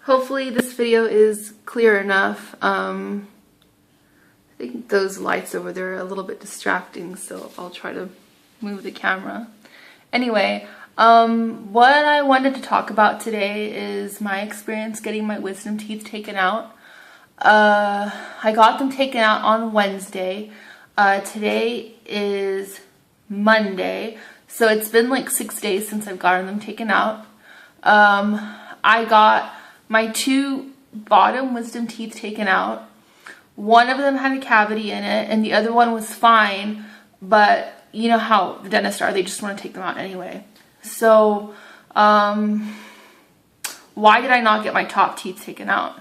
Hopefully this video is clear enough. I think those lights over there are a little bit distracting, so I'll try to move the camera. Anyway, what I wanted to talk about today is my experience getting my wisdom teeth taken out. I got them taken out on Wednesday. Today is Monday, so it's been like 6 days since I've gotten them taken out. I got my 2 bottom wisdom teeth taken out. One of them had a cavity in it and the other one was fine, but you know how the dentists are, they just want to take them out anyway. So why did I not get my top teeth taken out?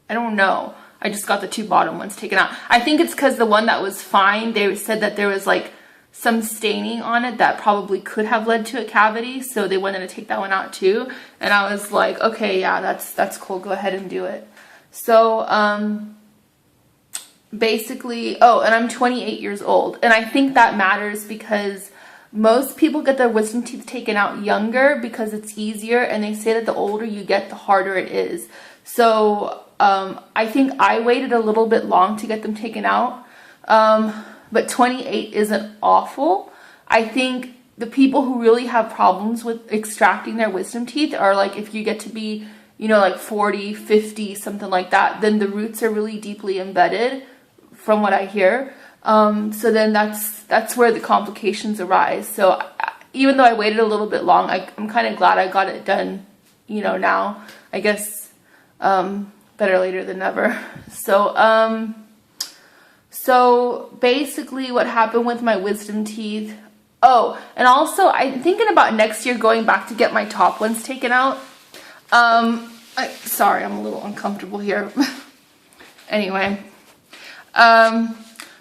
I don't know. I just got the 2 bottom ones taken out. I think it's because the one that was fine, they said that there was like some staining on it that probably could have led to a cavity, so they wanted to take that one out too. And I was like, okay, yeah, that's cool, go ahead and do it. So basically, oh, and I'm 28 years old, and I think that matters because most people get their wisdom teeth taken out younger because it's easier, and they say that the older you get, the harder it is. So I think I waited a little bit long to get them taken out, but 28 isn't awful. I think the people who really have problems with extracting their wisdom teeth are like, if you get to be, you know, like 40, 50, something like that, then the roots are really deeply embedded, from what I hear. So then that's where the complications arise. So even though I waited a little bit long, I'm kind of glad I got it done, you know, now. I guess better later than never. So basically what happened with my wisdom teeth. Oh, and also I'm thinking about next year going back to get my top ones taken out. Sorry, I'm a little uncomfortable here. Anyway,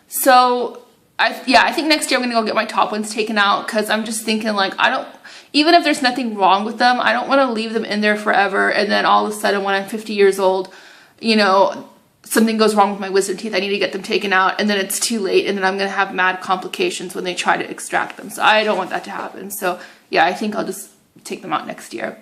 so I think next year I'm gonna go get my top ones taken out, because I'm just thinking, like, even if there's nothing wrong with them, I don't want to leave them in there forever, and then all of a sudden when I'm 50 years old, you know, something goes wrong with my wisdom teeth, I need to get them taken out, and then it's too late, and then I'm gonna have mad complications when they try to extract them. So I don't want that to happen. So yeah, I think I'll just take them out next year.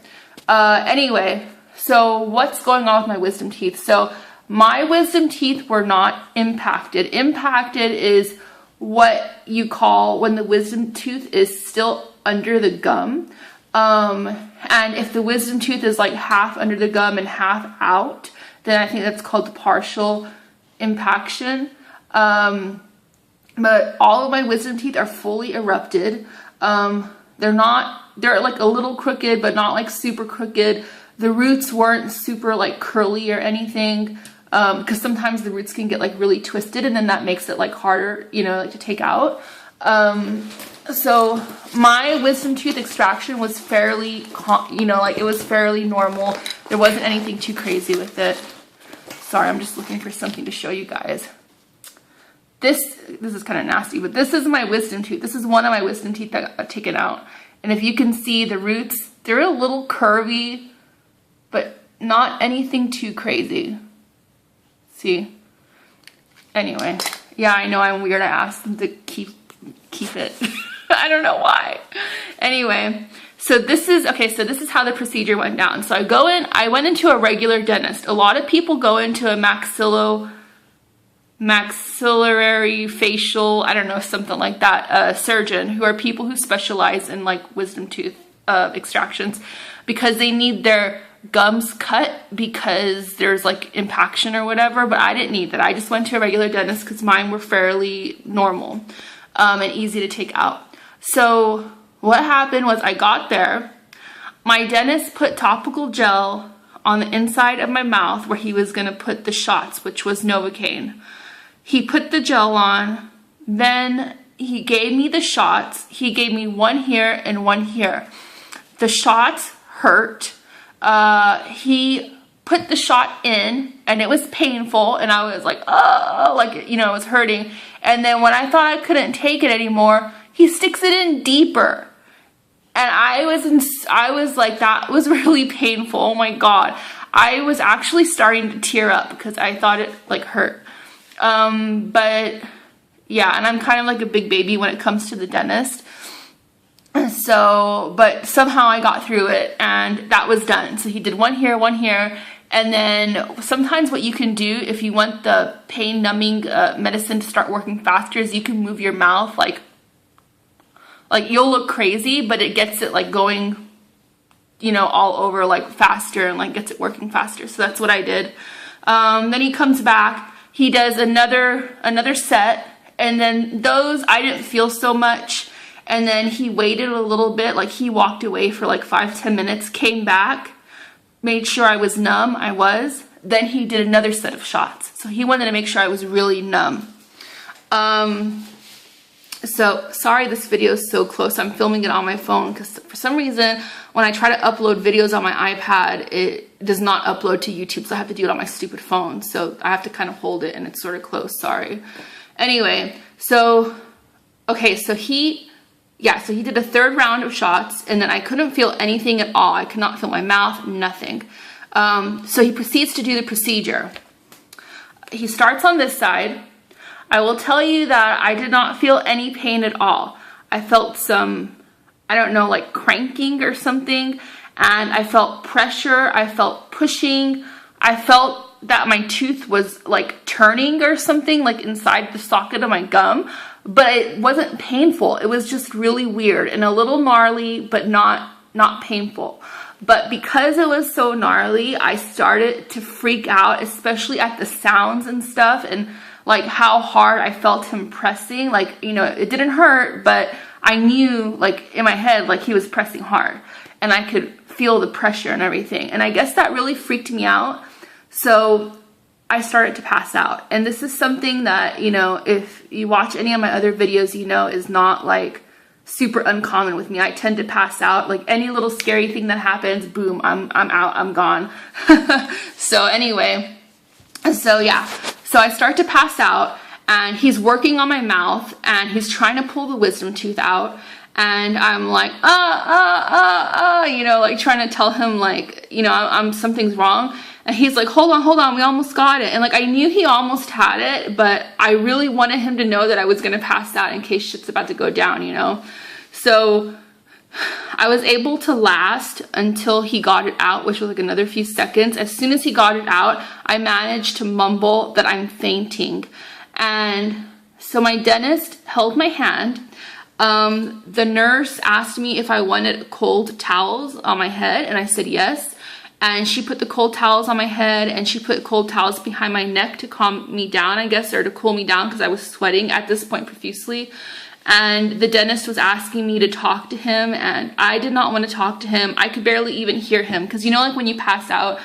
Anyway, so what's going on with my wisdom teeth? So my wisdom teeth were not impacted. Impacted is what you call when the wisdom tooth is still under the gum. And if the wisdom tooth is like half under the gum and half out, then I think that's called partial impaction. But all of my wisdom teeth are fully erupted. They're like a little crooked, but not like super crooked. The roots weren't super like curly or anything, because sometimes the roots can get like really twisted, and then that makes it like harder, you know, like to take out. So my wisdom tooth extraction was fairly, you know, like it was fairly normal. There wasn't anything too crazy with it. Sorry, I'm just looking for something to show you guys. This is kind of nasty, but this is my wisdom tooth. This is one of my wisdom teeth that got taken out. And if you can see the roots, they're a little curvy, but not anything too crazy. See? Anyway, yeah, I know I'm weird. I asked them to keep it. I don't know why. Anyway, so this is how the procedure went down. So I went into a regular dentist. A lot of people go into a maxillary facial, I don't know, something like that, surgeon, who are people who specialize in like wisdom tooth extractions, because they need their gums cut because there's like impaction or whatever. But I didn't need that. I just went to a regular dentist because mine were fairly normal and easy to take out. So what happened was I got there, my dentist put topical gel on the inside of my mouth where he was gonna put the shots, which was Novocaine. He put the gel on, then he gave me the shots. He gave me one here and one here. The shots hurt. He put the shot in and it was painful, and I was like, oh, like, you know, it was hurting. And then when I thought I couldn't take it anymore, he sticks it in deeper. And I was like, that was really painful. Oh my God. I was actually starting to tear up because I thought it like hurt. But yeah, and I'm kind of like a big baby when it comes to the dentist. So, but somehow I got through it and that was done. So he did one here, And then sometimes what you can do if you want the pain numbing medicine to start working faster is you can move your mouth like you'll look crazy, but it gets it like going, you know, all over like faster and like gets it working faster. So that's what I did. Then he comes back, he does another set, and then those I didn't feel so much. And then he waited a little bit, like he walked away for like 5-10 minutes, came back, made sure I was numb. I was. Then he did another set of shots. So he wanted to make sure I was really numb. So sorry this video is so close. I'm filming it on my phone because for some reason when I try to upload videos on my iPad, it does not upload to YouTube. So I have to do it on my stupid phone. So I have to kind of hold it and it's sort of close. Sorry. Anyway, so, okay, so he did a third round of shots and then I couldn't feel anything at all. I could not feel my mouth, nothing. So he proceeds to do the procedure. He starts on this side. I will tell you that I did not feel any pain at all. I felt some, I don't know, like cranking or something. And I felt pressure. I felt pushing. I felt that my tooth was like turning or something, like inside the socket of my gum. But it wasn't painful. It was just really weird and a little gnarly, but not painful. But because it was so gnarly, I started to freak out, especially at the sounds and stuff and like how hard I felt him pressing. Like, you know, it didn't hurt, but I knew like in my head, like he was pressing hard and I could feel the pressure and everything. And I guess that really freaked me out. So I started to pass out. And this is something that, you know, if you watch any of my other videos, you know, is not like super uncommon with me. I tend to pass out. Like any little scary thing that happens, boom, I'm out, I'm gone. So anyway, so yeah. So I start to pass out and he's working on my mouth and he's trying to pull the wisdom tooth out. And I'm like, you know, like trying to tell him like, you know, something's wrong. And he's like, hold on, we almost got it. And like, I knew he almost had it, but I really wanted him to know that I was going to pass out in case shit's about to go down, you know? So I was able to last until he got it out, which was like another few seconds. As soon as he got it out, I managed to mumble that I'm fainting. And so my dentist held my hand. The nurse asked me if I wanted cold towels on my head, and I said yes. And she put the cold towels on my head and she put cold towels behind my neck to calm me down, I guess, or to cool me down because I was sweating at this point profusely. And the dentist was asking me to talk to him and I did not want to talk to him. I could barely even hear him because, you know, like when you pass out,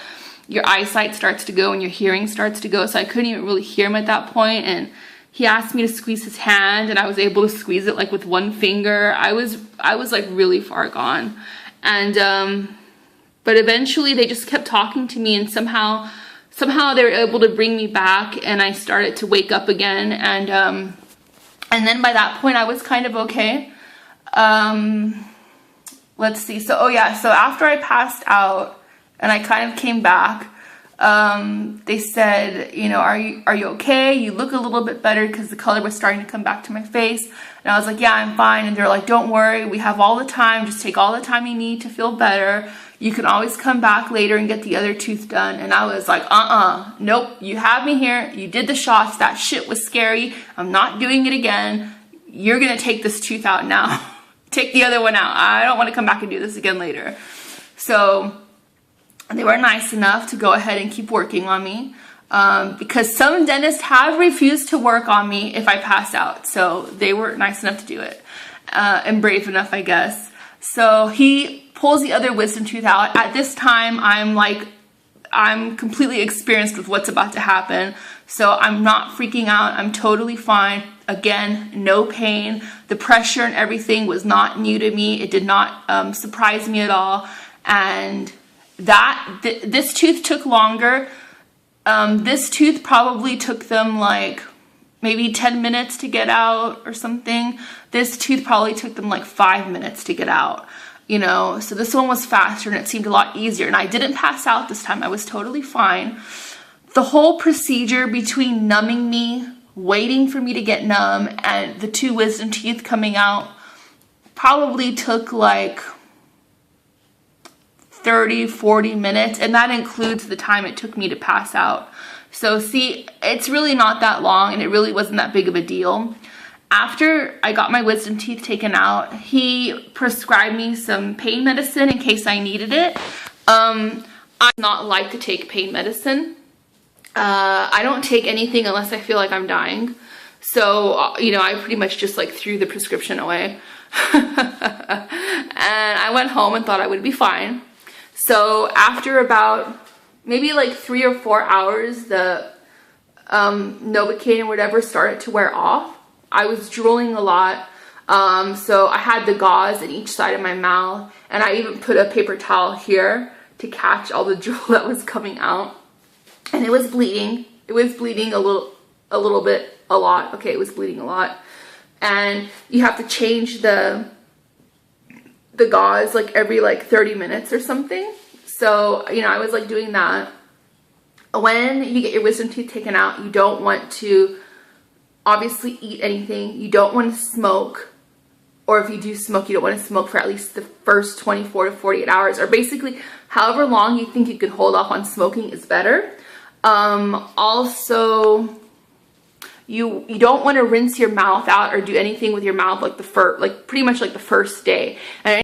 your eyesight starts to go and your hearing starts to go. So I couldn't even really hear him at that point. And he asked me to squeeze his hand and I was able to squeeze it like with one finger. I was like really far gone. And, but eventually they just kept talking to me and somehow they were able to bring me back and I started to wake up again. And then by that point I was kind of okay. Let's see. So, oh yeah. So after I passed out and I kind of came back, they said, you know, are you okay? You look a little bit better because the color was starting to come back to my face. And I was like, yeah, I'm fine. And they're like, don't worry. We have all the time. Just take all the time you need to feel better. You can always come back later and get the other tooth done. And I was like, nope, you have me here. You did the shots. That shit was scary. I'm not doing it again. You're going to take this tooth out now. Take the other one out. I don't want to come back and do this again later. So they were nice enough to go ahead and keep working on me. Because some dentists have refused to work on me if I pass out. So they were nice enough to do it. And brave enough, I guess. So he pulls the other wisdom tooth out. At this time, I'm completely experienced with what's about to happen. So I'm not freaking out. I'm totally fine. Again, no pain. The pressure and everything was not new to me. It did not surprise me at all. And this tooth took longer. This tooth probably took them like maybe 10 minutes to get out or something. This tooth probably took them like 5 minutes to get out, you know. So this one was faster and it seemed a lot easier. And I didn't pass out this time. I was totally fine. The whole procedure between numbing me, waiting for me to get numb, and the 2 wisdom teeth coming out probably took like 30, 40 minutes, and that includes the time it took me to pass out. So see, it's really not that long, and it really wasn't that big of a deal. After I got my wisdom teeth taken out, he prescribed me some pain medicine in case I needed it. I do not like to take pain medicine. I don't take anything unless I feel like I'm dying. So, you know, I pretty much just like threw the prescription away. And I went home and thought I would be fine. So after about maybe like 3 or 4 hours, the Novocaine or whatever started to wear off. I was drooling a lot. So I had the gauze in each side of my mouth, and I even put a paper towel here to catch all the drool that was coming out. And it was bleeding. It was bleeding a lot. Okay, it was bleeding a lot. And you have to change the gauze like every like 30 minutes or something. So, you know, I was like doing that. When you get your wisdom teeth taken out, you don't want to obviously eat anything. You don't want to smoke. Or if you do smoke, you don't want to smoke for at least the first 24 to 48 hours. Or basically, however long you think you can hold off on smoking is better. Also, you don't want to rinse your mouth out or do anything with your mouth like pretty much like the first day. And